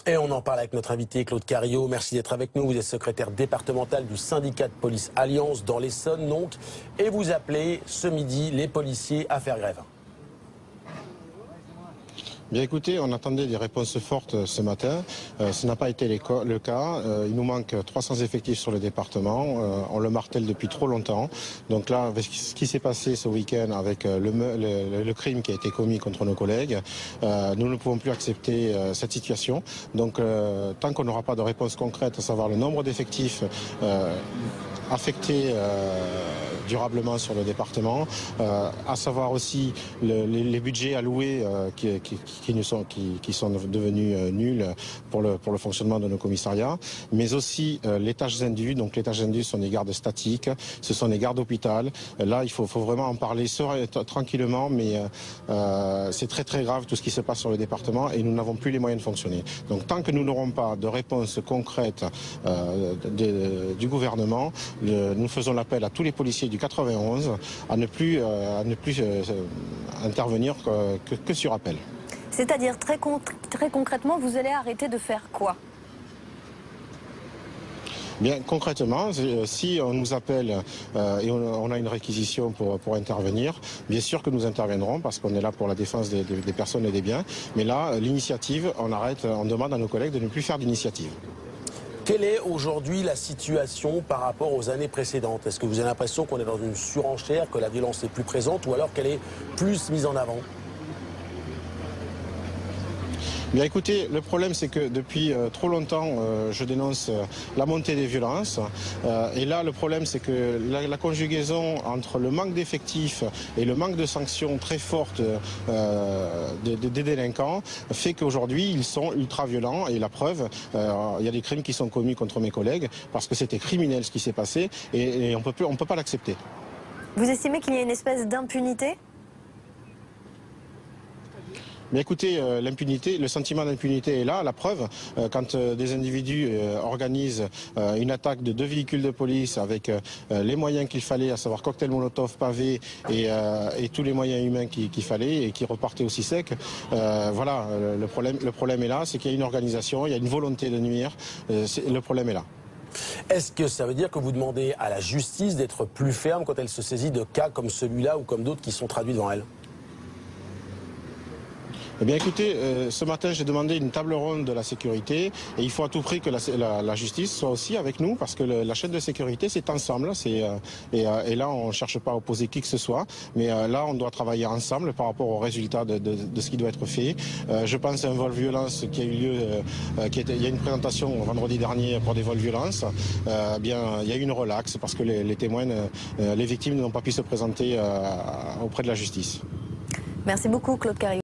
Et on en parle avec notre invité Claude Carillo. Merci d'être avec nous. Vous êtes secrétaire départemental du syndicat de police Alliance dans l'Essonne, donc. Et vous appelez ce midi les policiers à faire grève. Bien écoutez, on attendait des réponses fortes ce matin. Ce n'a pas été le cas. Il nous manque 300 effectifs sur le département. On le martèle depuis trop longtemps. Donc là, avec ce qui s'est passé ce week-end avec le crime qui a été commis contre nos collègues, nous ne pouvons plus accepter cette situation. Donc tant qu'on n'aura pas de réponse concrète, à savoir le nombre d'effectifs affectés durablement sur le département, à savoir aussi les budgets alloués qui sont devenus nuls pour le fonctionnement de nos commissariats, mais aussi les tâches indues. Donc les tâches indues sont des gardes statiques, ce sont des gardes d'hôpital. Là, il faut vraiment en parler tranquillement, mais c'est très grave tout ce qui se passe sur le département et nous n'avons plus les moyens de fonctionner. Donc tant que nous n'aurons pas de réponse concrète du gouvernement, nous faisons l'appel à tous les policiers du 91 à ne plus intervenir que sur appel. C'est-à-dire, très concrètement, vous allez arrêter de faire quoi? Bien, concrètement, si on nous appelle et on a une réquisition pour intervenir, bien sûr que nous interviendrons parce qu'on est là pour la défense des personnes et des biens. Mais là, l'initiative, on demande à nos collègues de ne plus faire d'initiative. Quelle est aujourd'hui la situation par rapport aux années précédentes? Est-ce que vous avez l'impression qu'on est dans une surenchère, que la violence est plus présente ou alors qu'elle est plus mise en avant? Bien écoutez, le problème c'est que depuis trop longtemps je dénonce la montée des violences et là le problème c'est que la conjugaison entre le manque d'effectifs et le manque de sanctions très fortes des délinquants fait qu'aujourd'hui ils sont ultra violents et la preuve, il y a des crimes qui sont commis contre mes collègues parce que c'était criminel ce qui s'est passé et on peut pas l'accepter. Vous estimez qu'il y a une espèce d'impunité ? Mais écoutez, l'impunité, le sentiment d'impunité est là. La preuve, quand des individus organisent une attaque de 2 véhicules de police avec les moyens qu'il fallait, à savoir cocktail molotov, pavé et tous les moyens humains qu'il fallait et qui repartaient aussi sec. Voilà, le problème est là, c'est qu'il y a une organisation, il y a une volonté de nuire. Le problème est là. Est-ce que ça veut dire que vous demandez à la justice d'être plus ferme quand elle se saisit de cas comme celui-là ou comme d'autres qui sont traduits devant elle ? Eh bien écoutez, ce matin j'ai demandé une table ronde de la sécurité et il faut à tout prix que la justice soit aussi avec nous parce que la chaîne de sécurité c'est ensemble et là on ne cherche pas à opposer qui que ce soit mais là on doit travailler ensemble par rapport aux résultats de ce qui doit être fait. Je pense à un vol violence qui a eu lieu, il y a une présentation vendredi dernier pour des vols violences. Bien il y a eu une relaxe parce que les témoins, les victimes n'ont pas pu se présenter auprès de la justice. Merci beaucoup Claude Carillo.